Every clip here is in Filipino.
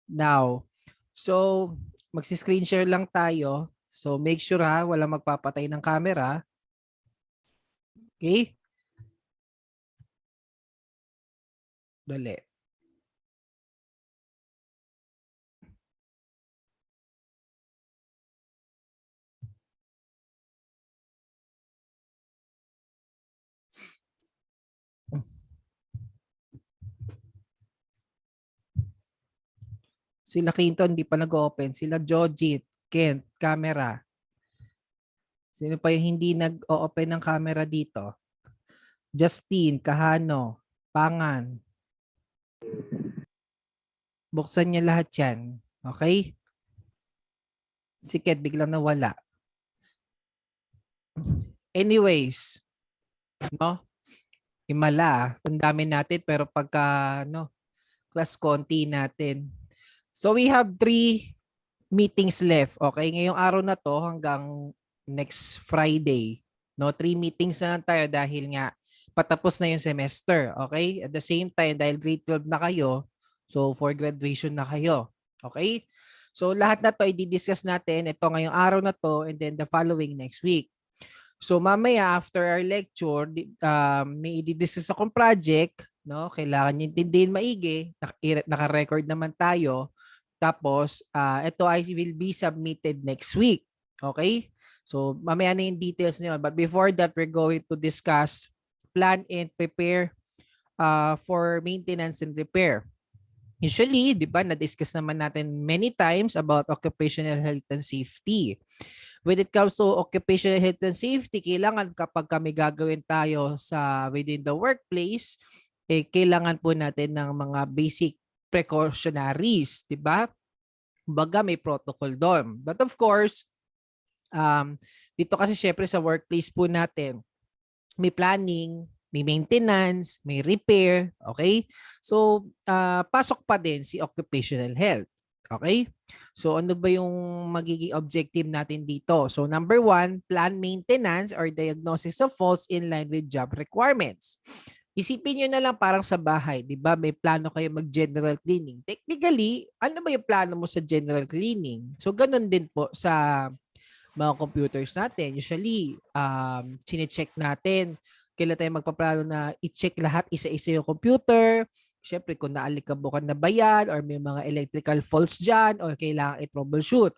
Now, so magsi-screen share lang tayo. So make sure ha, walang magpapatay ng camera. Okay? Dali. Sila Quinton, hindi pa nag-open. Sila Jojit, Kent, camera. Sino pa yung hindi nag-open ng camera dito? Justine, Kahano, Pangan. Buksan niya lahat yan. Okay? Si Ket biglang nawala. Anyways, no? Himala, ang dami natin pero pagka class konti natin. So we have 3 meetings left. Okay, ngayong araw na to hanggang next Friday. No, 3 meetings na lang tayo dahil nga patapos na yung semester. Okay? At the same time, dahil grade 12 na kayo, so for graduation na kayo. Okay? So lahat na to i-discuss natin ito ngayong araw na to and then the following next week. So mamaya after our lecture, may i-discuss akong project, no? Kailangan niyo intindihin maigi, naka-record naman tayo. Tapos ito I will be submitted next week. Okay? So mamaya na yung details niyo. But before that, we're going to discuss plan and prepare for maintenance and repair. Usually, di ba, na-discuss naman natin many times about occupational health and safety. When it comes to occupational health and safety, kailangan kapag kami gagawin tayo sa within the workplace, kailangan po natin ng mga basic precautionaries, di ba? Baga may protocol doon. But of course, dito kasi syempre sa workplace po natin, may planning, may maintenance, may repair, okay? So, pasok pa din si occupational health. Okay? So, ano ba yung magiging objective natin dito? So, number 1, plan maintenance or diagnosis of faults in line with job requirements. Isipin nyo na lang parang sa bahay, di ba? May plano kayo mag-general cleaning. Technically, ano ba yung plano mo sa general cleaning? So, ganun din po sa mga computers natin. Usually, chine-check natin kailan tayo magpaplano na i-check lahat isa-isa yung computer. Siyempre, kung naalikabukan na ba yan or may mga electrical faults dyan or kailangan i-troubleshoot.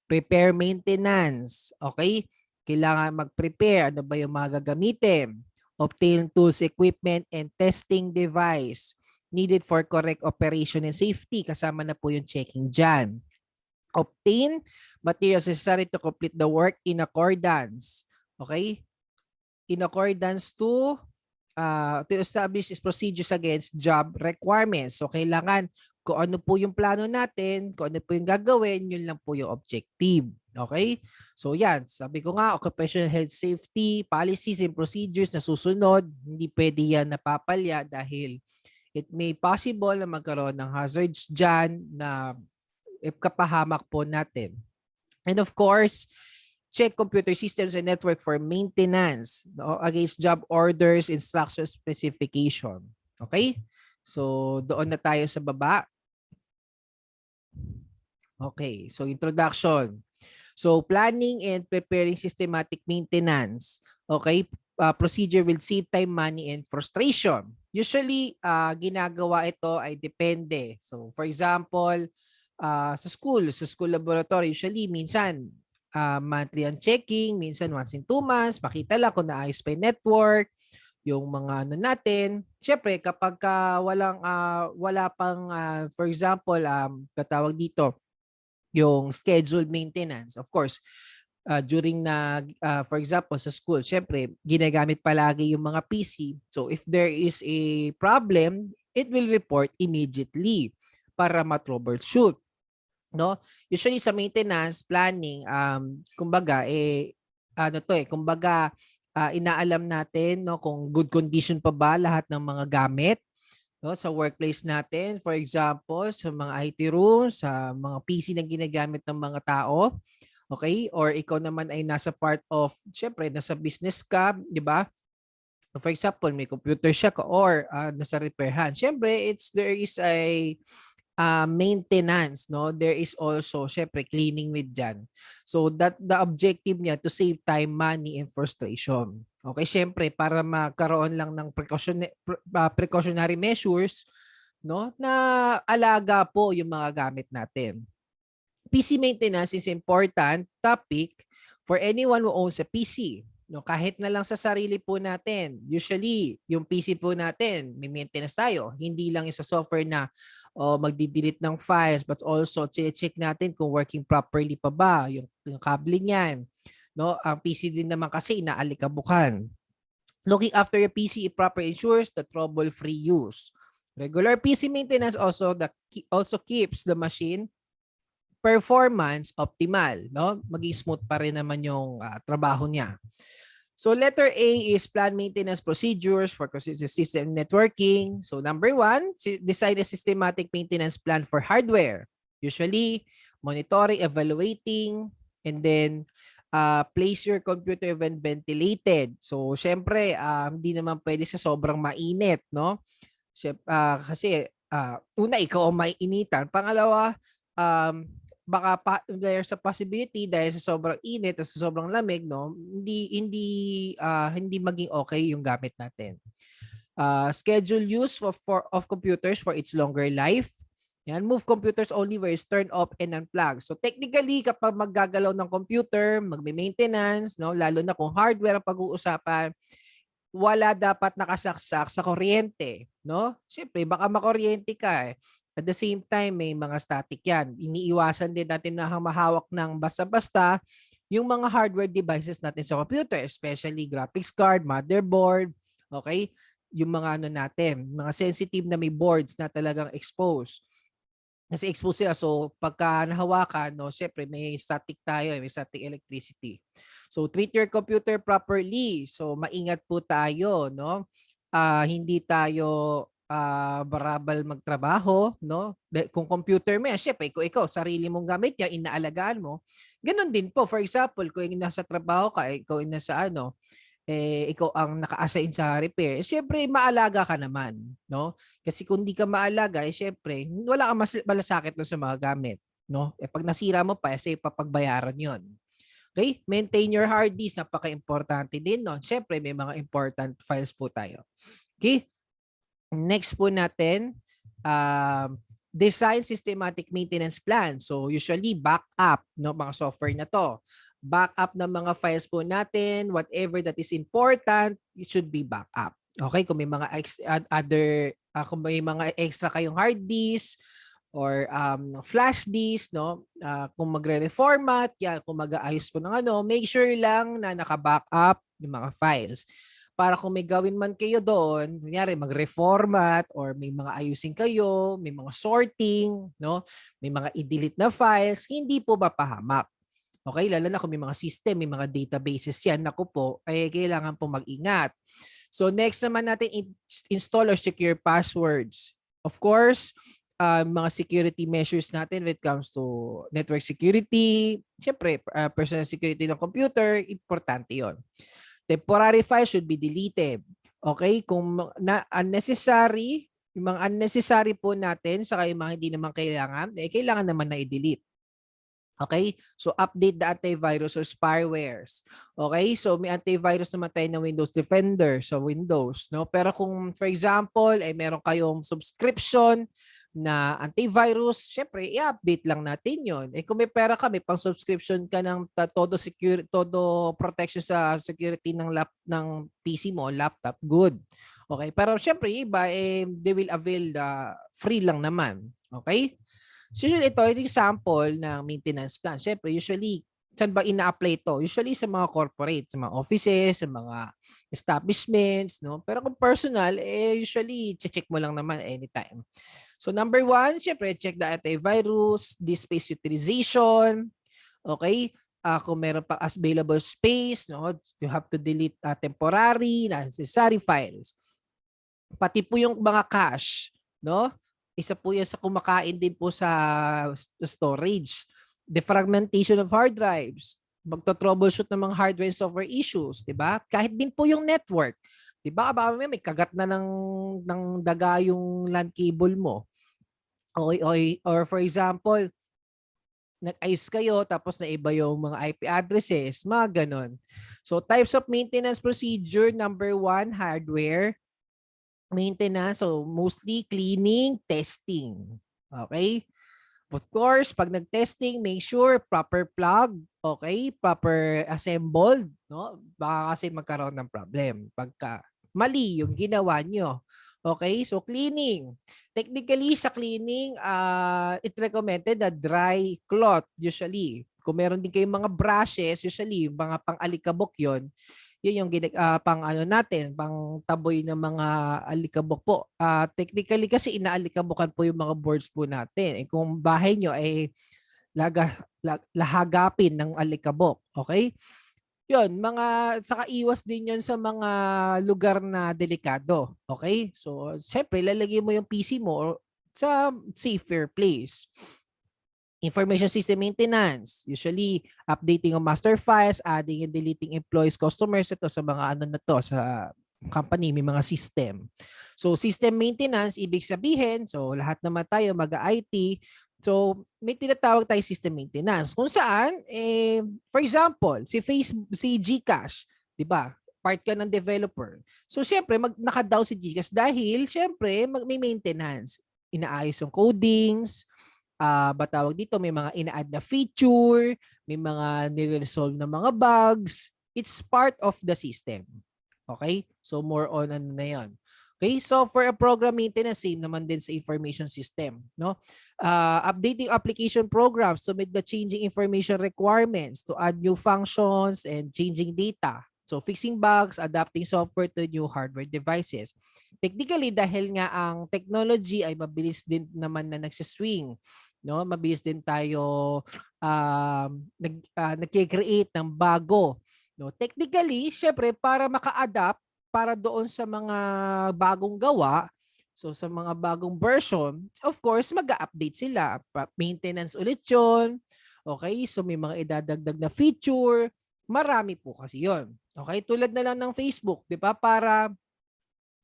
Prepare maintenance. Okay? Kailangan mag-prepare. Ano ba yung mga gagamitin? Obtain tools, equipment, and testing device needed for correct operation and safety. Kasama na po yung checking dyan. Obtain materials necessary to complete the work in accordance. Okay? In accordance to establish procedures against job requirements. So, kailangan kung ano po yung plano natin, kung ano po yung gagawin, yun lang po yung objective. Okay? So, yan. Sabi ko nga, occupational health safety, policies and procedures na susunod, hindi pwede yan napapalya dahil it may possible na magkaroon ng hazards dyan na kapahamak po natin. And of course, check computer systems and network for maintenance against job orders, instruction specification. Okay? So, doon na tayo sa baba. Okay. So, introduction. So, planning and preparing systematic maintenance. Okay? Procedure will save time, money, and frustration. Usually, ginagawa ito ay depende. So, for example, sa school laboratory, usually, minsan, monthly ang checking, minsan once in 2 months, makita lang kung naayos pa yung network, yung mga ano natin. Siyempre, kapag wala pang, for example, katawag dito, yung scheduled maintenance, of course, during for example, sa school, siyempre, ginagamit palagi yung mga PC. So, if there is a problem, it will report immediately para ma-troubleshoot. No, usually sa maintenance planning, kumbaga kumbaga inaalam natin, no, kung good condition pa ba lahat ng mga gamit, no, sa workplace natin. For example, sa mga IT rooms, sa mga PC na ginagamit ng mga tao. Okay? Or ikaw naman ay nasa part of, syempre nasa business ka, di ba? For example, may computer siya ka or nasa repairhan. Syempre, there is a maintenance, no? There is also syempre cleaning with dyan. So that the objective niya to save time, money, and frustration. Okay, syempre para magkaroon lang ng precautionary measures, no? Na alaga po yung mga gamit natin. PC maintenance is important topic for anyone who owns a PC. No, kahit na lang sa sarili po natin. Usually, yung PC po natin, may maintenance tayo. Hindi lang yung sa software na magdi-delete ng files, but also check natin kung working properly pa ba yung cabling yan. No, ang PC din naman kasi inaalikabukan. Looking after your PC, it proper ensures the trouble-free use. Regular PC maintenance also keeps the machine performance optimal, no? Maging smooth pa rin naman yung trabaho niya. So letter A is plan maintenance procedures for consistent system networking. So number 1, design a systematic maintenance plan for hardware. Usually, monitoring, evaluating, and then place your computer when ventilated. So syempre, hindi naman pwede sa sobrang mainit, no? Kasi una, ikaw ang maiinitan. Pangalawa, baka there's a possibility dahil sa sobrang init o sa sobrang lamig, no, hindi maging okay yung gamit natin. Schedule use of computers for its longer life. Yan, move computers only where it's turned off and unplugged. So technically, kapag maggagalaw ng computer, magme-maintenance, no, lalo na kung hardware ang pag-uusapan, wala dapat nakasaksak sa kuryente, no? Siyempre, baka makuryente ka eh. At the same time, may mga static yan. Iniiwasan din natin na mahawak ng basta-basta yung mga hardware devices natin sa computer, especially graphics card, motherboard, okay? Yung mga natin, mga sensitive na may boards na talagang exposed. Kasi exposed sila. So, pagka nahawakan, no, syempre may static tayo, may static electricity. So, treat your computer properly. So, maingat po tayo, no? Hindi tayo barabal magtrabaho, no? Kung computer mo yan, syempre, kung ikaw, sarili mong gamit yan, inaalagaan mo. Ganun din po. For example, kung nasa trabaho ka, ikaw nasa ikaw ang naka-assign sa repair, syempre maalaga ka naman, no? Kasi kung di ka maalaga, syempre wala kang malasakit sa mga gamit, no? Pag nasira mo pa, papagbayaran 'yon. Okay? Maintain your hard disk, napaka-importante din noon. Syempre may mga important files po tayo. Okay? Next po natin, design systematic maintenance plan. So usually backup, no, mga software na to. Backup ng mga files po natin, whatever that is important, it should be backup. Okay, kung may mga kung may mga extra kayong hard disk or flash disk, no, kung magre-reformat, kung mag-aayos po ng make sure lang na naka-backup yung mga files. Para kung may gawin man kayo doon, kunyari mag-reformat or may mga ayusin kayo, may mga sorting, no, may mga i-delete na files, hindi po mapahamak. Okay, lalo na kung may mga system, may mga databases yan, naku po, ay kailangan po mag-ingat. So next naman natin, install or secure passwords. Of course, mga security measures natin when it comes to network security, syempre, personal security ng computer, importante yon. Temporary files should be deleted. Okay, kung unnecessary, yung mga unnecessary po natin, saka yung mga hindi naman kailangan, kailangan naman na i-delete. Okay? So, update the antivirus or spywares. Okay? So, may antivirus naman tayo na Windows Defender sa Windows. No? Pero kung, for example, meron kayong subscription na antivirus, syempre, i-update lang natin yon. Kung may pera ka, may pang-subscription ka ng todo protection sa security ng PC mo, laptop, good. Okay? Pero syempre, iba, they will avail the free lang naman. Okay? So usually ito yung sample ng maintenance plan. Siyempre, usually, saan ba ina-apply ito? Usually sa mga corporate, sa mga offices, sa mga establishments, no? Pero kung personal, usually, check mo lang naman anytime. So number 1, siyempre, check the antivirus, disk space utilization, okay? Kung meron pa available space, no? You have to delete temporary, necessary files. Pati po yung mga cache, no? Isa po yan sa kumakain din po sa storage. Defragmentation of hard drives. Magto-troubleshoot ng mga hardware and software issues, di ba? Kahit din po yung network. Di ba? Baka may kagat na ng daga yung LAN cable mo. Or for example, nag-ayos kayo tapos naiba yung mga IP addresses, mga ganon. So types of maintenance procedure, number 1, hardware maintenance. So mostly cleaning, testing. Okay? Of course, pag nag-testing, make sure proper plug, okay? Proper assembled, no? Baka kasi magkaroon ng problem pagka mali yung ginawa nyo. Okay? So cleaning. Technically sa cleaning, it recommended na dry cloth usually. Kung meron din kayong mga brushes, usually mga pang-alikabok yon, yun yung pang ano natin, pang taboy ng mga alikabok po. Technically kasi inaalikabukan po yung mga boards po natin. Kung bahay nyo ay lahagapin ng alikabok, okay? Yun, saka iwas din yun sa mga lugar na delikado, okay? So, syempre, lalagay mo yung PC mo sa safer place. Information system maintenance, usually updating of master files, adding and deleting employees, customers, ito sa mga ano na to, sa company, may mga system. So system maintenance, ibig sabihin, so lahat naman tayo mag-IT, so may tinatawag tayo system maintenance. Kung saan, for example, si GCash, di ba? Part ka ng developer. So syempre, naka-down si GCash dahil syempre, may maintenance. Inaayos yung codings, batawag dito, may mga ina-add na feature, may mga nire-resolve na mga bugs. It's part of the system. Okay? So more on ano na 'yon. Okay? So for a program maintenance, same naman din sa information system, no? Updating application programs to meet the changing information requirements, to add new functions and changing data. So fixing bugs, adapting software to new hardware devices. Technically, dahil nga ang technology ay mabilis din naman na nagsiswing, no? Mabilis din tayo nagke-create ng bago, no? Technically, syempre para maka-adapt para doon sa mga bagong gawa, so sa mga bagong version, of course, mag-update sila. Maintenance ulit 'yon. Okay? So may mga idadagdag na feature. Marami po kasi 'yon. Okay? Tulad na lang ng Facebook, 'di ba? Para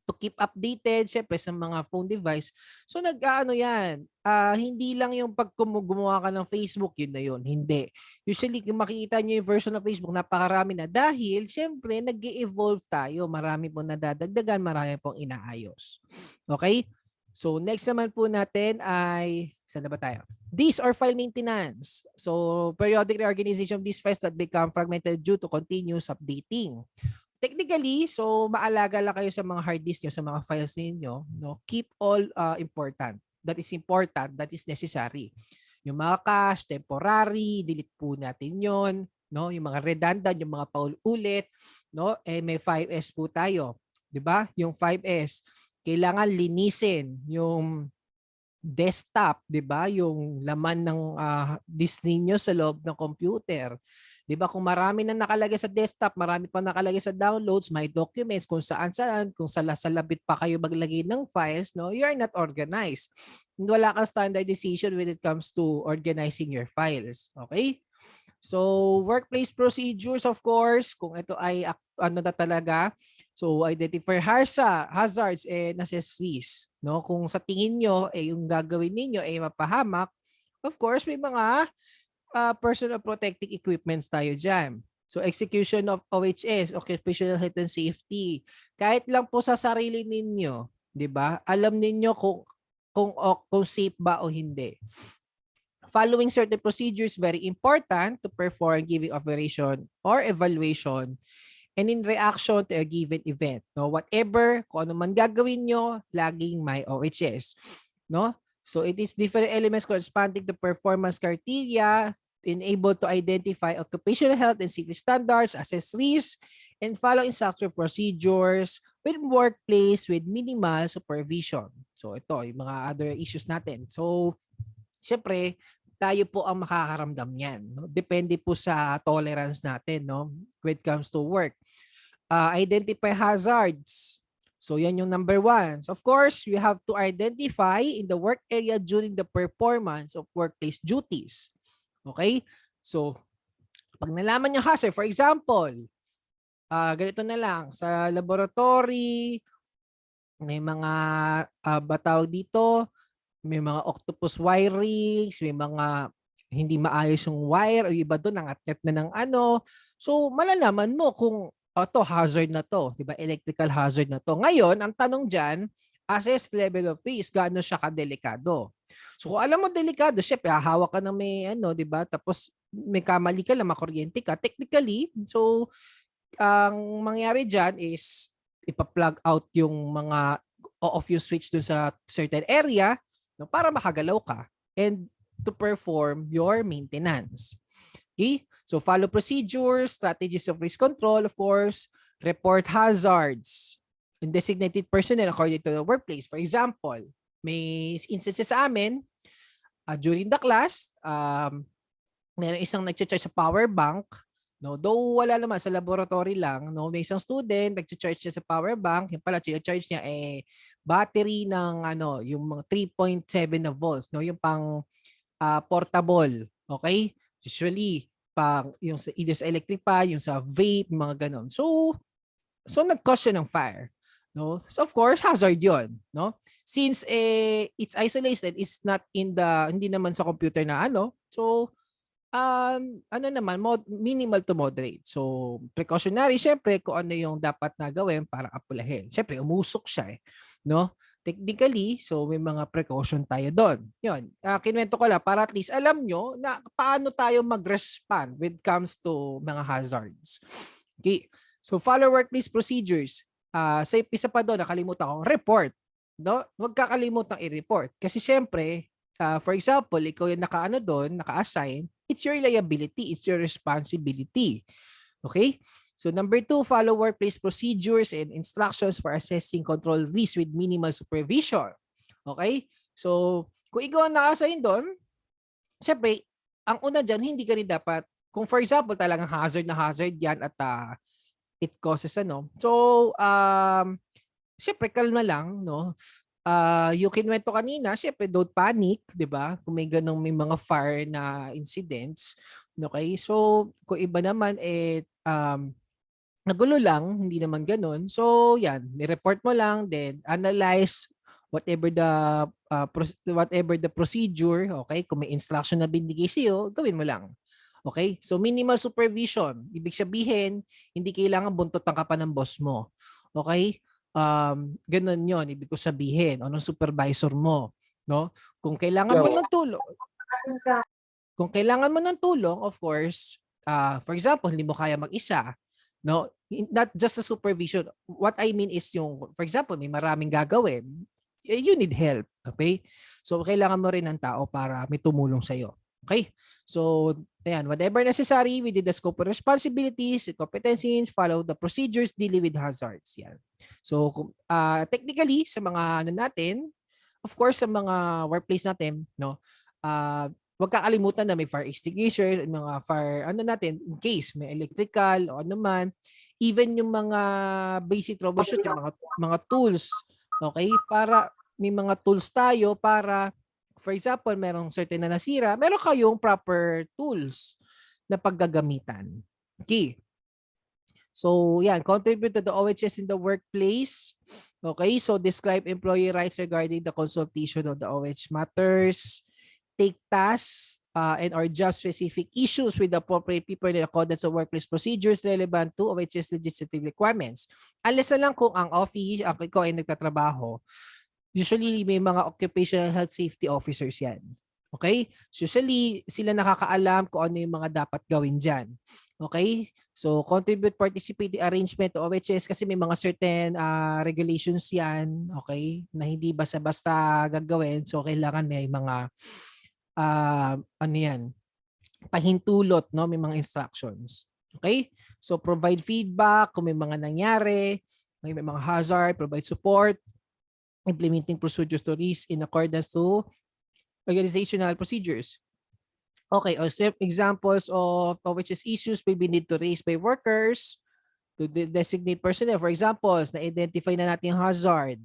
to keep updated syempre sa mga phone device. So nag-aano 'yan, hindi lang yung pag gumawa ka ng Facebook yun na yun, hindi. Usually kung makikita niyo yung version ng Facebook napakarami na dahil syempre nag-e-evolve tayo, marami pong nadadagdagan, marami pong inaayos. Okay? So next naman po natin ay saan na ba tayo? These are file maintenance. So periodic reorganization of these files that become fragmented due to continuous updating. Technically, so maalaga lang kayo sa mga hard disk nyo, sa mga files ninyo, no? Keep all important. That is important, that is necessary. Yung mga cache, temporary, delete po natin yon, no? Yung mga redundant, yung mga paulit, no? May 5S po tayo, 'di ba? Yung 5S, kailangan linisin yung desktop, 'di ba? Yung laman ng disk ninyo sa loob ng computer. 'Di ba kung marami na nakalagay sa desktop, marami pa nakalagay sa downloads, may documents kung saan-saan, kung salabit pa kayo maglagay ng files, no? You are not organized. Wala kang standardization when it comes to organizing your files. Okay? So, workplace procedures, of course, kung ito ay ano na talaga. So, identify hazards and necessities. No? Kung sa tingin nyo, yung gagawin ninyo ay mapahamak, of course, may mga personal protective equipments tayo dyan. So, execution of OHS, Occupational Health and Safety. Kahit lang po sa sarili ninyo, di ba? Alam ninyo kung safe ba o hindi. Following certain procedures very important to perform giving operation or evaluation and in reaction to a given event. No, whatever, kung ano man gagawin nyo, laging may OHS. No? So it is different elements corresponding to performance criteria able to identify occupational health and safety standards, assess risk, and follow instructor procedures with workplace with minimal supervision. So ito, yung mga other issues natin. So, syempre, tayo po ang makakaramdam yan. No? Depende po sa tolerance natin, no? When it comes to work. Identify hazards. So yan yung number 1. So of course, we have to identify in the work area during the performance of workplace duties. Okay? So, pag nalaman nyo hazard, for example, ganito na lang, sa laboratory, may mga batawag dito, may mga octopus wirings, may mga hindi maayos yung wire o iba doon nangatngat na ng ano. So malalaman mo kung to hazard na to, 'di ba? Electrical hazard na to. Ngayon, ang tanong diyan, assess level of risk, gaano siya kadelikado. So kung alam mo delikado, syempre hahawak ka ng may ano, 'di ba? Tapos may kamali ka lang, makuryente ka. Technically, so ang mangyari diyan is ipa-plug out yung mga off yung switch dun sa certain area, no, para makagalaw ka and to perform your maintenance. Okay? So follow procedures, strategies of risk control, of course, report hazards and designated personnel according to the workplace. For example, may instances sa amin during the class, meron isang nagcha-charge sa power bank. No, though wala naman sa laboratory lang, no, may isang student nagcha-charge siya sa power bank, yung pala charge niya battery ng ano, yung mga 3.7 na volts, no, yung pang portable, okay? Usually pang yung sa either sa electric pa, yung sa vape, mga ganon. So nag-cause siya ng fire. No? So of course, hazard 'yon, no? Since it's isolated, it's not in the hindi naman sa computer na ano. So ano naman, minimal to moderate. So, precautionary, syempre, kung ano yung dapat na gawin para apulahin. Syempre, umusok siya no? Technically, so may mga precaution tayo doon. Yun, kinuwento ko lang para at least alam nyo na paano tayo mag-respond when it comes to mga hazards. Okay, so follow workplace procedures. Sa isa pa doon, nakalimutan ko, report. No? Huwag kakalimutan i-report. Kasi syempre, for example, ikaw yung naka-ano doon, naka-assign, it's your liability, it's your responsibility. Okay? So number 2, follow workplace procedures and instructions for assessing control risk with minimal supervision. Okay? So kung ikaw ang naka-assign doon, syempre, ang una dyan, hindi ka rin dapat, kung for example, talagang hazard na hazard yan at it causes ano. So, syempre, kalma lang, no? Yung kinuwento kanina, syempre don't panic, 'di ba? Kung may ganong may mga fire na incidents, okay? So, kung iba naman nagulo lang, hindi naman ganoon. So, 'yan, ni-report mo lang, then analyze whatever the procedure, okay? Kung may instruction na binigay sa'yo, gawin mo lang. Okay? So, minimal supervision. Ibig sabihin, hindi kailangan buntotan ka pa ng boss mo. Okay? Ganun yon ibig ko sabihin, anong supervisor mo, no? Kung kailangan mo ng tulong, of course, for example, hindi mo kaya mag-isa, no? Not just the supervision. What I mean is yung, for example, may maraming gagawin, you need help, okay? So kailangan mo rin ng tao para may tumulong sa iyo. Okay? So, ayan, whatever necessary within the scope of responsibilities, competencies, follow the procedures, dealing with hazards. Yan. So, technically, sa mga ano natin, of course, sa mga workplace natin, no, huwag kakalimutan na may fire extinguisher, mga fire, ano natin, in case may electrical o ano man, even yung mga basic troubleshoot, yung mga tools, okay, para may mga tools tayo para for example, merong certain na nasira, meron kayong proper tools na paggagamitan. Okay. So, yan, contribute to the OHS in the workplace. Okay, so describe employee rights regarding the consultation of the OH matters. Take tasks and or job-specific issues with the appropriate people in accordance with workplace procedures relevant to OHS legislative requirements. Unless na lang kung ang office, ikaw ay nagtatrabaho, usually may mga occupational health safety officers yan. Okay? So usually sila nakakaalam kung ano yung mga dapat gawin dyan. Okay? So contribute, participate, arrangement to OHS kasi may mga certain regulations yan. Okay? Na hindi basta-basta gagawin. So kailangan may mga ano yan, pahintulot, no? May mga instructions. Okay? So provide feedback kung may mga nangyari, may mga hazard, provide support, implementing procedures to risk in accordance to organizational procedures. Okay, examples of OHS issues will be need to raise by workers to designate personnel. For example, na-identify na natin yung hazard.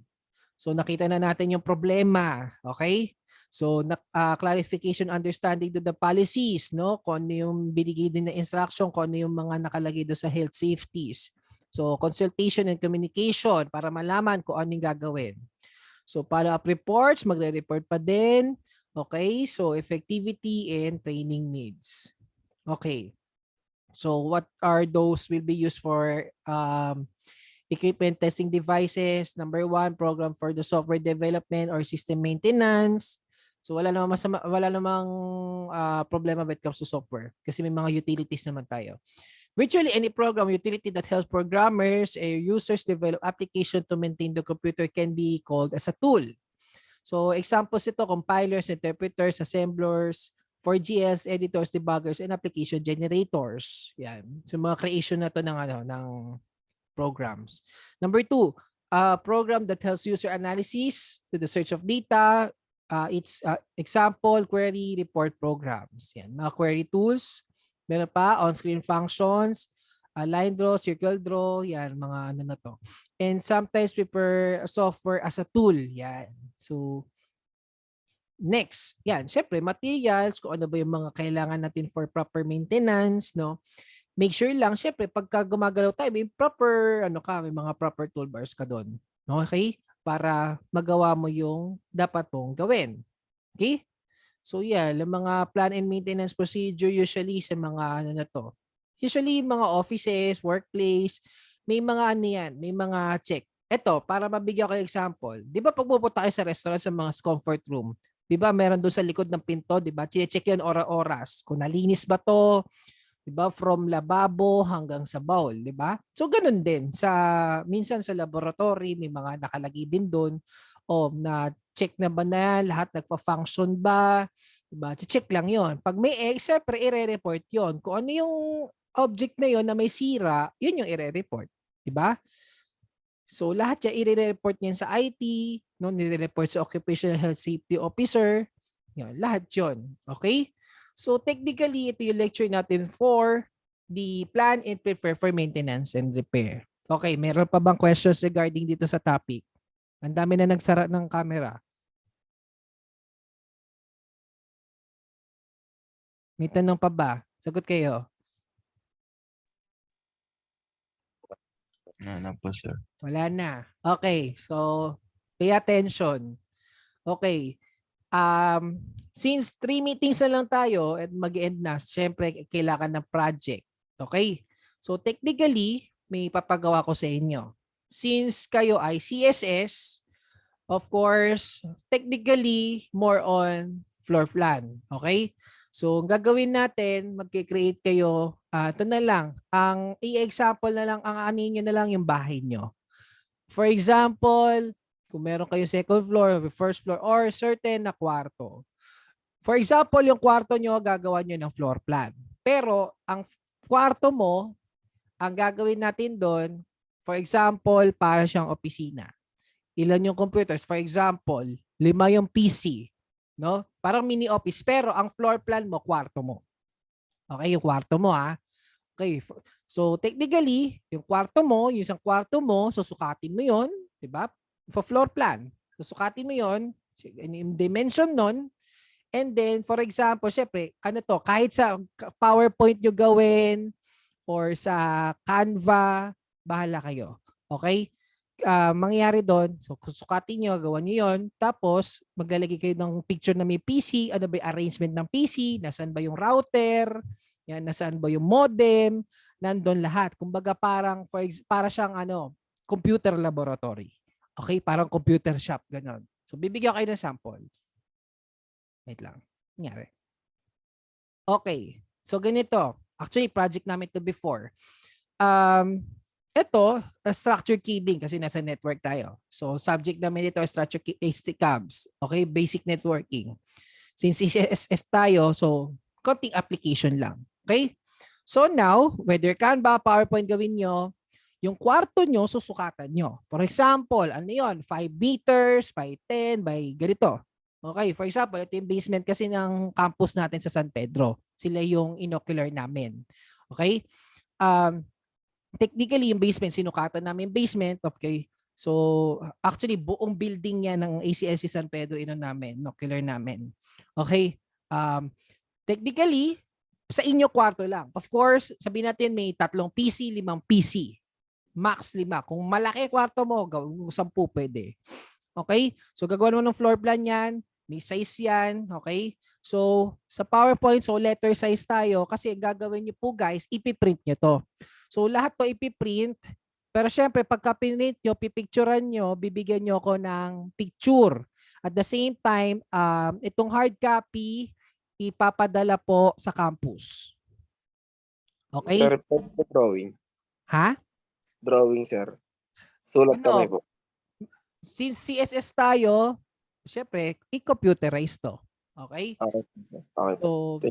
So nakita na natin yung problema. Okay? So clarification, understanding to the policies, no? Kung ano yung binigay din na instruction, kung ano yung mga nakalagay doon sa health safeties. So consultation and communication para malaman kung ano yung gagawin. So follow-up reports, magre-report pa din. Okay, so effectivity and training needs. Okay. So what are those will be used for equipment testing devices? Number 1, program for the software development or system maintenance. So wala namang problema when it comes to software kasi may mga utilities naman tayo. Virtually any program utility that helps programmers or users develop application to maintain the computer can be called as a tool. So examples ito, compilers, interpreters, assemblers, 4GS, editors, debuggers, and application generators. Yan. So mga creation na to ng programs. Number 2, a program that helps user analysis to the search of data. It's example, query, report programs. Yan. Mga query tools. Meron pa, on-screen functions, line draw, circle draw, yan, mga ano na to. And sometimes prepare software as a tool. Yan. So, next, yan, syempre, materials, kung ano ba yung mga kailangan natin for proper maintenance, no? Make sure lang, syempre, pagka gumagalaw tayo, may proper, may mga proper toolbars ka doon. Okay? Para magawa mo yung dapat mong gawin. Okay? So yeah, yung mga plan and maintenance procedure usually sa mga na to. Usually mga offices, workplace, may mga yan, may mga check. Ito, para mabigyan ko example. 'Di ba pag pupunta kayo sa restaurant sa mga comfort room, 'di ba meron doon sa likod ng pinto, 'di ba? Check 'yan oras-oras. Kung nalinis ba 'to, 'di ba? From lababo hanggang sa bowl, 'di ba? So ganun din minsan sa laboratory may mga nakalagay din doon na check na ba na lahat nagpa-function ba? Diba? Check lang yon. Pag may syempre i-report yon. Kung ano yung object na yon na may sira, yun yung i-report. Diba? So lahat yan i-report niyan sa IT, no? Nire-report sa Occupational Health Safety Officer. Yan, lahat yon. Okay? So technically, ito yung lecture natin for the plan and prepare for maintenance and repair. Okay, meron pa bang questions regarding dito sa topic? Ang dami na nagsara ng camera. May tanong pa ba? Sagot kayo. Ano po, sir? Wala na. Okay, so pay attention. Okay. Since 3 meetings na lang tayo at mag-end na, syempre kailangan ng project. Okay? So technically, may papagawa ko sa inyo. Since kayo ay CSS, of course, technically, more on floor plan. Okay? So, ang gagawin natin, mag-create kayo, ito na lang, ang i-example na lang, ang anin nyo na lang yung bahay nyo. For example, kung meron kayo second floor, first floor, or certain na kwarto. For example, yung kwarto nyo, gagawa nyo ng floor plan. Pero, ang kwarto mo, ang gagawin natin doon, for example, para siyang opisina. Ilan yung computers? For example, 5 yung PC. No? Parang mini office. Pero ang floor plan mo, kwarto mo. Okay, yung kwarto mo ha. Okay. So technically, yung kwarto mo, yung isang kwarto mo, susukatin mo yon, di ba? For floor plan. Susukatin mo yon, yung dimension nun. And then, for example, syempre, kahit sa PowerPoint nyo gawin or sa Canva, bahala kayo. Okay? Mangyayari doon, so sukatin nyo, gawan nyo yun, tapos maglalagay kayo ng picture na may PC, ano ba yung arrangement ng PC, nasaan ba yung router, yan, nasaan ba yung modem, nandun lahat. Kumbaga para siyang computer laboratory. Okay, parang computer shop, ganon. So bibigyan kayo ng sample. Wait lang, nangyari. Okay, so ganito. Actually, project namin ito before. Ito, structure cabling kasi nasa network tayo. So, subject namin ito structure HTCABs. Okay, basic networking. Since CSS tayo, so, konting application lang. Okay? So, now, whether Canva, PowerPoint gawin nyo, yung kwarto nyo, susukatan nyo. For example, ano yun? 5 meters, by 10, by ganito. Okay, for example, ito yung basement kasi ng campus natin sa San Pedro. Sila yung inocular namin. Okay? Technically, yung basement, sinukatan namin yung basement. Okay? So, actually, buong building yan ng ACLC San Pedro, inocular namin. Okay? Technically, sa inyo kwarto lang. Of course, sabihin natin may 3 PC, 5 PC. Max 5. Kung malaki kwarto mo, 10 pwede. Okay? So gagawin mo ng floor plan yan, may size yan, okay? So sa PowerPoint, so letter size tayo kasi gagawin niyo po guys, ipiprint niyo to. So lahat to ipiprint, pero syempre pagka pinrint nyo, pipicturean nyo, bibigyan nyo ako ng picture. At the same time, itong hard copy, ipapadala po sa campus. Okay? Sir, drawing. Ha? Drawing, sir. Sulat kami Ano? po. Since CSS tayo, syempre, i-computerize to. Okay? Okay, sir. Okay po. So,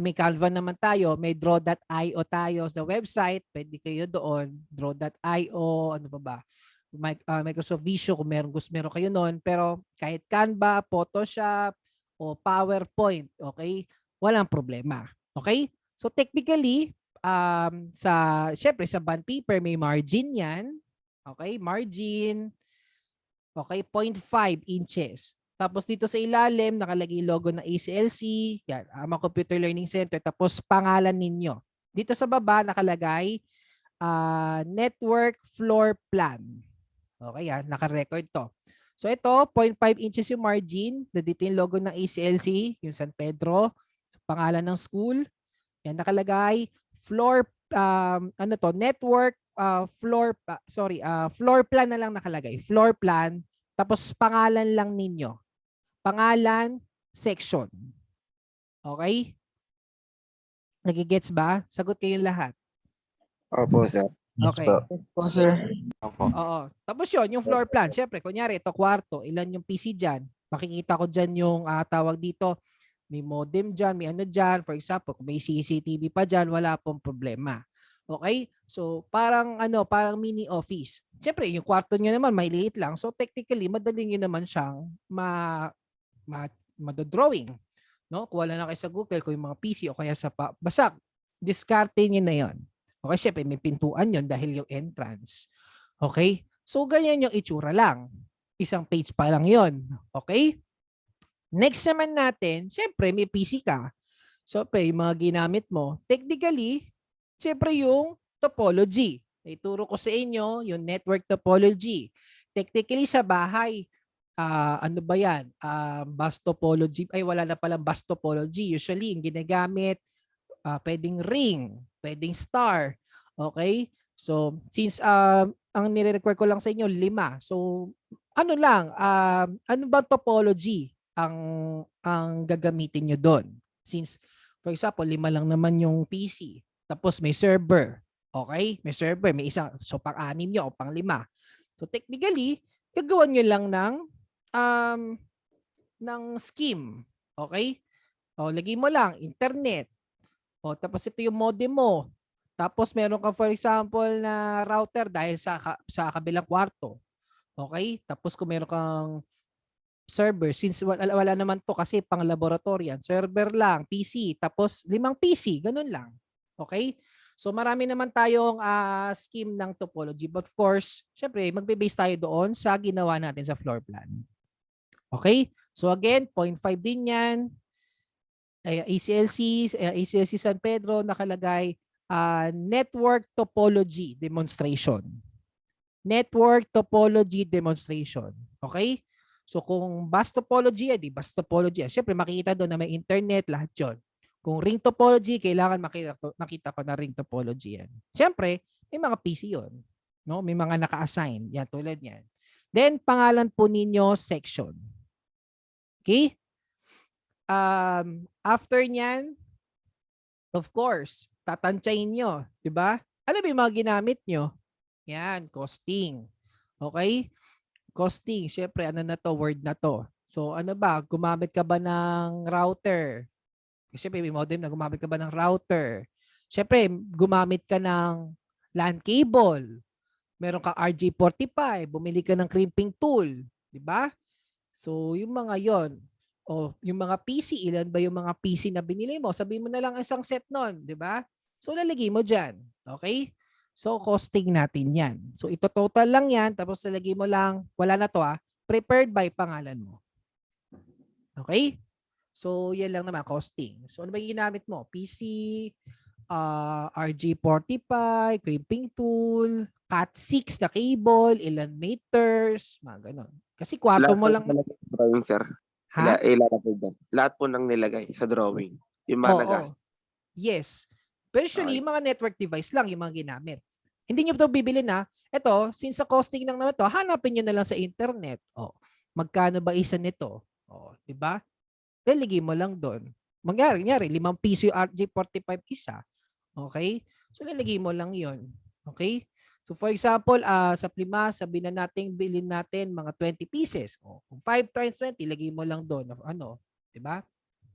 may Canva naman tayo, may draw.io tayo sa website, pwede kayo doon, draw.io, ano pa ba? Microsoft Visio kung meron kayo noon, pero kahit Canva, Photoshop, o PowerPoint, okay? Walang problema. Okay? So technically, syempre sa bond paper may margin 'yan. Okay? Margin. Okay, 0.5 inches. Tapos dito sa ilalim, nakalagay yung logo ng ACLC, yan, Ama Computer Learning Center, tapos pangalan ninyo. Dito sa baba, nakalagay network floor plan. Okay, yan, naka-record to. So ito, 0.5 inches yung margin, dito yung logo ng ACLC, yung San Pedro, pangalan ng school, yan nakalagay, floor, network, floor plan na lang nakalagay, floor plan, tapos pangalan lang ninyo. Pangalan, section. Okay? Nagigets ba? Sagot kayong lahat. Opo, sir. Okay. Opo, sir. Opo. Oo. Tapos yun, yung floor plan. Siyempre, kunyari, ito kwarto, ilan yung PC dyan? Makikita ko dyan yung tawag dito, may modem dyan, may ano dyan. For example, kung may CCTV pa dyan, wala pong problema. Okay? So, parang mini office. Siyempre, yung kwarto nyo naman, may liit lang. So, technically, madali nyo naman siyang madodrawing. No? Kuha lang na kayo sa Google kung yung mga PC o kaya sa basak. Discarte nyo na yon. Okay, syempre may pintuan yon dahil yung entrance. Okay? So, ganyan yung itsura lang. Isang page pa lang yon. Okay? Next naman natin, syempre may PC ka. So, yung mga ginamit mo, technically, syempre yung topology. Ituro ko sa inyo yung network topology. Technically sa bahay, ano ba yan? Bus topology. Ay, wala na palang bus topology. Usually, yung ginagamit, pwedeng ring, pwedeng star. Okay? So, since ang nire-require ko lang sa inyo, 5. So, ano lang, ano ba topology ang gagamitin nyo doon? Since, for example, 5 lang naman yung PC. Tapos may server. Okay? May server, may isang. So, pang-6 nyo o pang-5. So, technically, gagawan nyo lang ng scheme. Okay? O, lagay mo lang, internet. O, tapos ito yung modem mo. Tapos meron ka for example na router dahil sa kabilang kwarto. Okay? Tapos kung meron kang server, since wala naman to kasi pang laboratoryan, server lang, PC, tapos 5 PC, ganun lang. Okay? So marami naman tayong scheme ng topology. But of course, syempre magbe-base tayo doon sa ginawa natin sa floor plan. Okay? So again, 0.5 din yan. ACLC San Pedro, nakalagay network topology demonstration. Network topology demonstration. Okay? So kung bus topology, di bus topology. Siyempre makikita doon na may internet, lahat yun. Kung ring topology, kailangan makita ko na ring topology yan. Siyempre, may mga PC yun. No? May mga naka-assign. Yan, tulad yan. Then, pangalan po ninyo, section. Okay? After nyan, of course, tatantsayin nyo. Diba? Alam mo yung mga ginamit nyo? Yan, costing. Okay? Costing, syempre ano na to, word na to. So ano ba, gumamit ka ba ng router? Syempre may modem na, gumamit ka ba ng router? Syempre gumamit ka ng LAN cable. Meron ka RJ45, bumili ka ng crimping tool, di ba? So yung mga yon. O yung mga PC, ilan ba yung mga PC na binili mo? Sabihin mo na lang isang set nun, di ba? So lalagay mo dyan. Okay? So, costing natin yan. So, ito total lang yan. Tapos, nalagay mo lang, wala na to prepared by pangalan mo. Okay? So, yan lang naman, costing. So, ano ba yung ginamit mo? PC, RG45, crimping tool, Cat6 na cable, ilan meters, mga ganon. Kasi kwarto Lahat mo po lang, nilagay sa drawing, sir. ha? Ilalagay dyan. Lahat po nang nilagay sa drawing. Yung mga nagas. Oo. Yes. Pero usually, Okay. yung mga network device lang yung mga ginamit. Hindi nyo ito bibili na. Ito, since sa costing lang naman ito, hanapin nyo na lang sa internet. Oh, magkano ba isa nito? Oh, di ba? Lalagay mo lang doon. Mangyari, 5 piso yung RJ45 isa. Okay? So, lalagay mo lang yon. Okay? So, for example, sa Plima, sabihin na natin, bilhin natin mga 20 pieces. O, kung 5 times 20, lagay mo lang doon. Ano? Diba?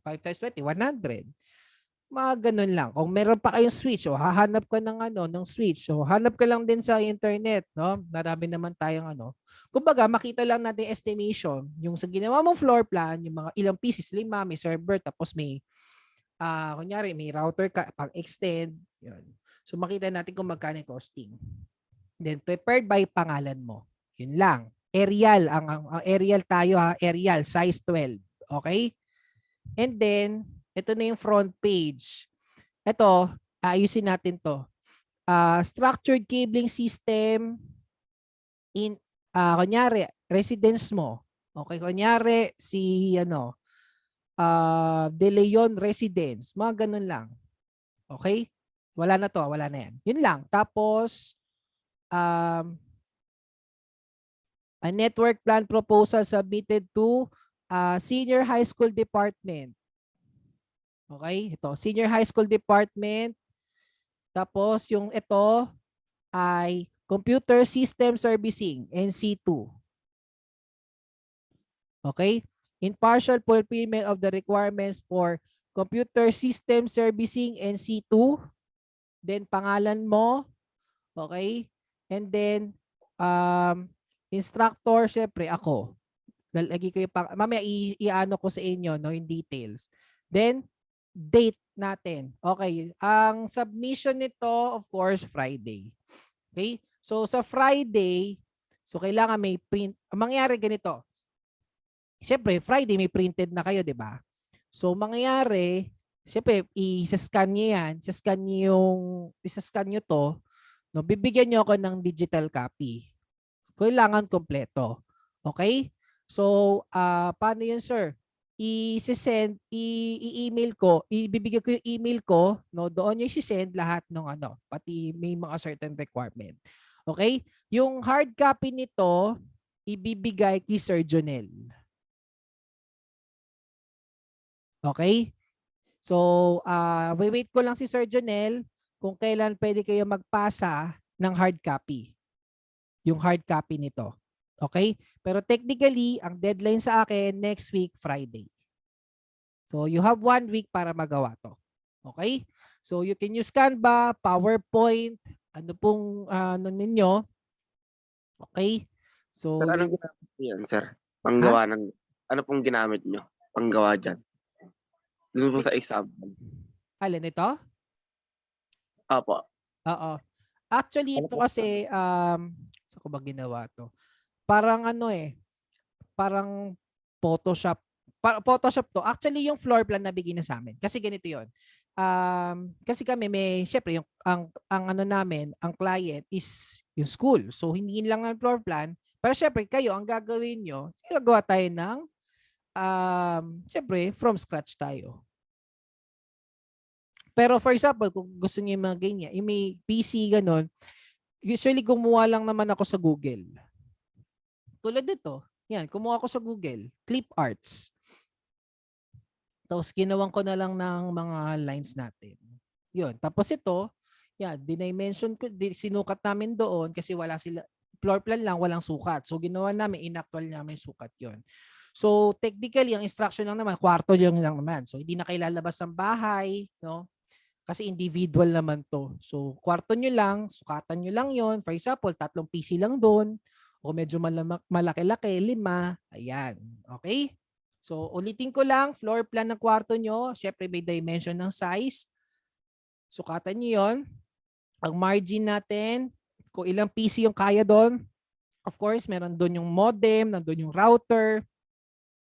5 times 20, 100. Mga ganun lang. Kung meron pa kayong switch, o hahanap ka ng ng switch. So, hanap ka lang din sa internet, no? Marami naman tayong Kumbaga, makita lang natin estimation, yung sa ginawa mong floor plan, yung mga ilang pieces, 5, may server, tapos may kunyari may router ka pang extend, yun. So makita natin kung magkano yung costing. Then prepared by pangalan mo. Yun lang. Aerial ang aerial tayo ha, aerial size 12. Okay? And then ito na yung front page. Ito, ayusin natin 'to. Structured cabling system in kunyari residence mo. Okay, kunyari si De Leon Residence, mga ganun lang. Okay? Wala na to, wala na yan. Yun lang. Tapos, a network plan proposal submitted to Senior High School Department. Okay? Ito, Senior High School Department. Tapos, yung ito ay Computer System Servicing, NC2. Okay? In partial fulfillment of the requirements for Computer System Servicing, NC2. Then, pangalan mo. Okay? And then, instructor, syempre ako. Lalagay ko yung mamaya i-ano ko sa inyo, no, in details. Then, date natin. Okay. Ang submission nito, of course, Friday. Okay? So, sa Friday, so kailangan may print. Ang mangyari ganito. Syempre, Friday may printed na kayo, di ba? So, mangyayari, syempre, i-scan nyo yan. I-scan nyo to. No, bibigyan nyo ako ng digital copy. Kailangan kompleto. Okay? So, paano yun, sir? I-send, i-email ko, ibibigay ko yung email ko, no? Doon yung i-send lahat ng pati may mga certain requirement. Okay? Yung hard copy nito, ibibigay kay Sir Jonel. Okay? So, wait ko lang si Sir Jonel kung kailan pwede kayo magpasa ng hard copy. Yung hard copy nito. Okay? Pero technically, ang deadline sa akin next week, Friday. So, you have 1 week para magawa to. Okay? So, you can use Canva, PowerPoint, ano pong ninyo. Okay? So, Sir, anong ginamit niyo yan, sir? Panggawa ng, ano pong ginamit niyo? Panggawa dyan. Doon po sa example. alin ito? Apo. Oo. Actually, ito kasi, saan ko ba ginawa to? Parang parang Photoshop. Photoshop to. Actually, yung floor plan na bigyan na sa amin. Kasi ganito yon. Kasi kami syempre, ang namin, ang client is yung school. So, hindi lang ang floor plan. Pero syempre, kayo, ang gagawin nyo, gagawa tayo ng, syempre, from scratch tayo. Pero for example, kung gusto niyo yung mga ganyan, yung may PC ganon, usually gumawa lang naman ako sa Google. Tulad dito, yan, kumuha ako sa Google, Clip Arts. Tapos ginawan ko na lang ng mga lines natin. Yun, tapos ito, yan, dinimension ko, sinukat namin doon kasi wala sila, floor plan lang, walang sukat. So ginawa namin, inactual namin sukat yon. So technically, ang instruction lang naman, kwarto lang naman. So hindi na kayo lalabas ng bahay, no? Kasi individual naman to. So, kwarto nyo lang, sukatan nyo lang yon. For example, 3 PC lang doon. O medyo malaki-laki, 5. Ayan. Okay? So, ulitin ko lang, floor plan ng kwarto nyo. Syempre, may dimension ng size. Sukatan nyo yon. Ang margin natin, kung ilang PC yung kaya doon. Of course, meron doon yung modem, nandun yung router.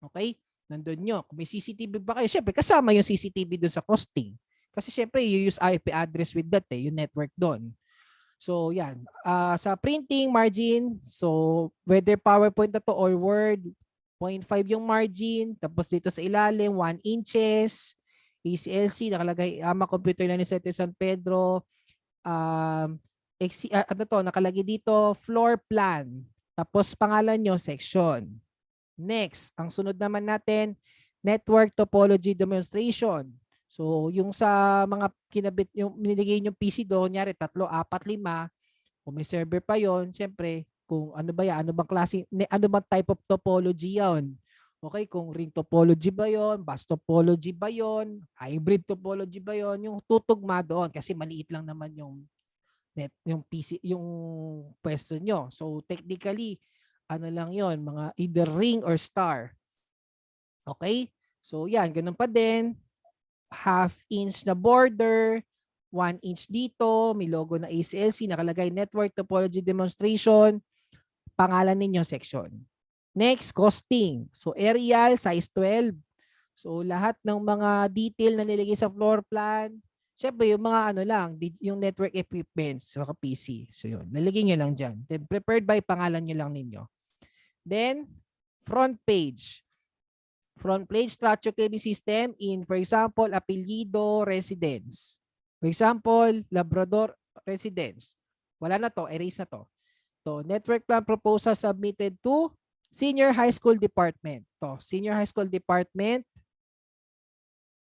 Okay? Nandun nyo. Kung may CCTV ba kayo, syempre, kasama yung CCTV doon sa costing. Kasi syempre, you use IP address with that yung network doon. So yan, sa printing margin, so whether PowerPoint na to or Word, 0.5 yung margin, tapos dito sa ilalim 1 inches, ACLC nakalagay AMA Computer Learning Center San Pedro, ano to, nakalagay dito floor plan, tapos pangalan nyo section. Next, ang sunod naman natin, network topology demonstration. So, yung sa mga kinabit, yung binigay yung PC doon, nyari 3, 4, 5, kung may server pa yon, siyempre, kung ano ba yan, ano bang klase, ano bang type of topology yan. Okay, kung ring topology ba yon, bus topology ba yon, hybrid topology ba yon, yung tutugma doon kasi maliit lang naman yung yung PC, yung pwesto nyo. So, technically, ano lang yon, mga either ring or star. Okay? So, yan, ganun pa din. 1/2 inch na border, 1 inch dito, may logo na ACLC, nakalagay network topology demonstration, pangalan ninyo section. Next, costing. So, aerial, size 12. So, lahat ng mga detail na nilagay sa floor plan, syempre, yung mga ano lang, yung network equipments, mga PC. So, yun, nalagay nyo lang dyan. Then, prepared by pangalan nyo lang ninyo. Then, front page. Front page structure claiming system in, for example, Apelyido Residence. For example, Labrador Residence. Wala na to, erase na to. So, network plan proposal submitted to Senior High School Department. To, Senior High School Department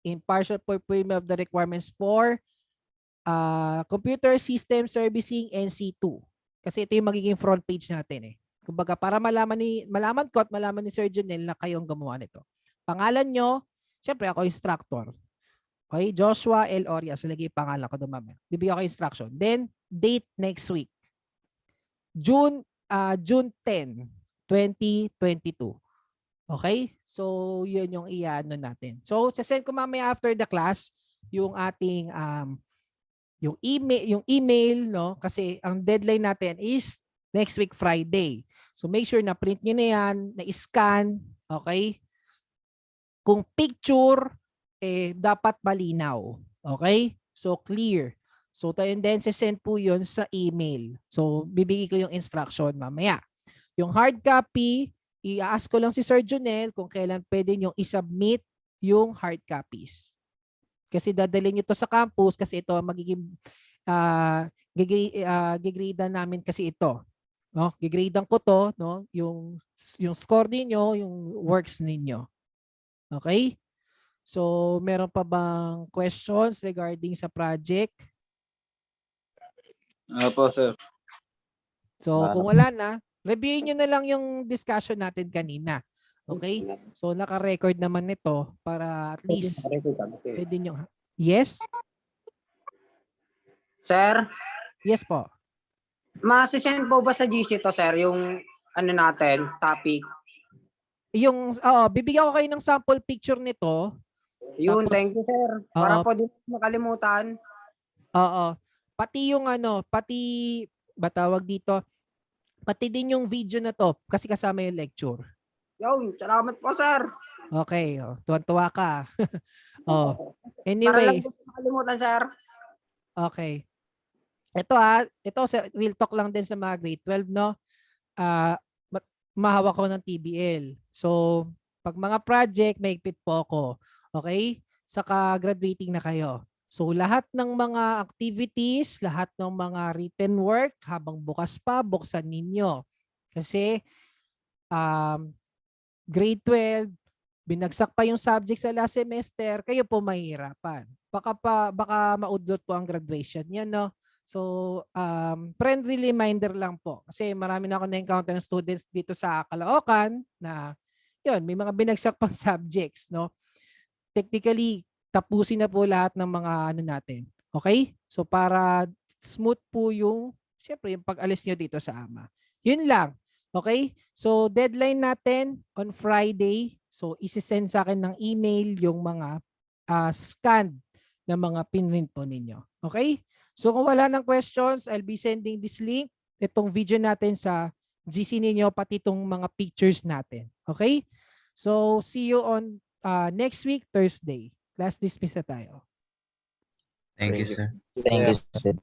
in partial fulfillment of the requirements for Computer System Servicing NC2. Kasi ito yung magiging front page natin eh. Kumbaga, para malaman ko at malaman ni Sir Junel na kayong gumawa nito. Pangalan nyo, syempre ako instructor. Okay, Joshua L. Orias. Lagay pangalan ko doon mamaya. Bibigyan ko instruction. Then, date next week. June 10, 2022. Okay? So, yun yung i-ano natin. So, sasend ko mamaya after the class yung ating yung email, no? Kasi ang deadline natin is next week Friday. So, make sure na print nyo na yan, na-scan, okay? Kung picture, dapat malinaw. Okay? So, clear. So, tayo then send po yun sa email. So, bibigay ko yung instruction mamaya. Yung hard copy, i-ask ko lang si Sir Junel kung kailan pwede nyo i-submit yung hard copies. Kasi dadalhin nyo to sa campus kasi ito magiging gigrade namin kasi ito. No? Gigradean ko to, no? Yung score niyo, yung works ninyo. Okay? So, meron pa bang questions regarding sa project? Opo, sir. So, kung wala na, reviewin nyo na lang yung discussion natin kanina. Okay? So, naka-record naman nito para at least pwede nyo. Yes? Sir, Yes po. masisend po ba sa GC to, sir, yung ano natin, topic? Yung, bibigyan ko kayo ng sample picture nito. Yun, Tapos, thank you, sir. Para oo. po di makalimutan. Oo. Pati yung ba tawag dito, pati din yung video na to kasi kasama yung lecture. Yun, salamat po, sir. Okay, tuwan-tuwa ka. Para Anyway, lang po di makalimutan, sir. okay. Ito real talk lang din sa mga grade 12, no? Mahawak ko ng TBL. So, pag mga project, maigpit po ako. Okay? Saka graduating na kayo. So, lahat ng mga activities, lahat ng mga written work, habang bukas pa, buksan ninyo. Kasi, grade 12, binagsak pa yung subject sa last semester, kayo po mahihirapan. Baka maudlot po ang graduation niya, no? So, friendly reminder lang po. Kasi marami na ako na-encounter ng students dito sa Caloocan na, yun, may mga binagsak pang subjects, no? Technically, tapusin na po lahat ng mga natin. Okay? So, para smooth po yung, syempre, yung pag-alis nyo dito sa AMA. Yun lang. Okay? So, deadline natin on Friday. So, isi-send sa akin ng email yung mga scanned na mga pinrint po ninyo. Okay? So kung wala ng questions, I'll be sending this link, itong video natin sa GC ninyo, pati itong mga pictures natin. Okay? So see you on next week, Thursday. Class dismiss na tayo. Thank you, sir. Thank you, sir.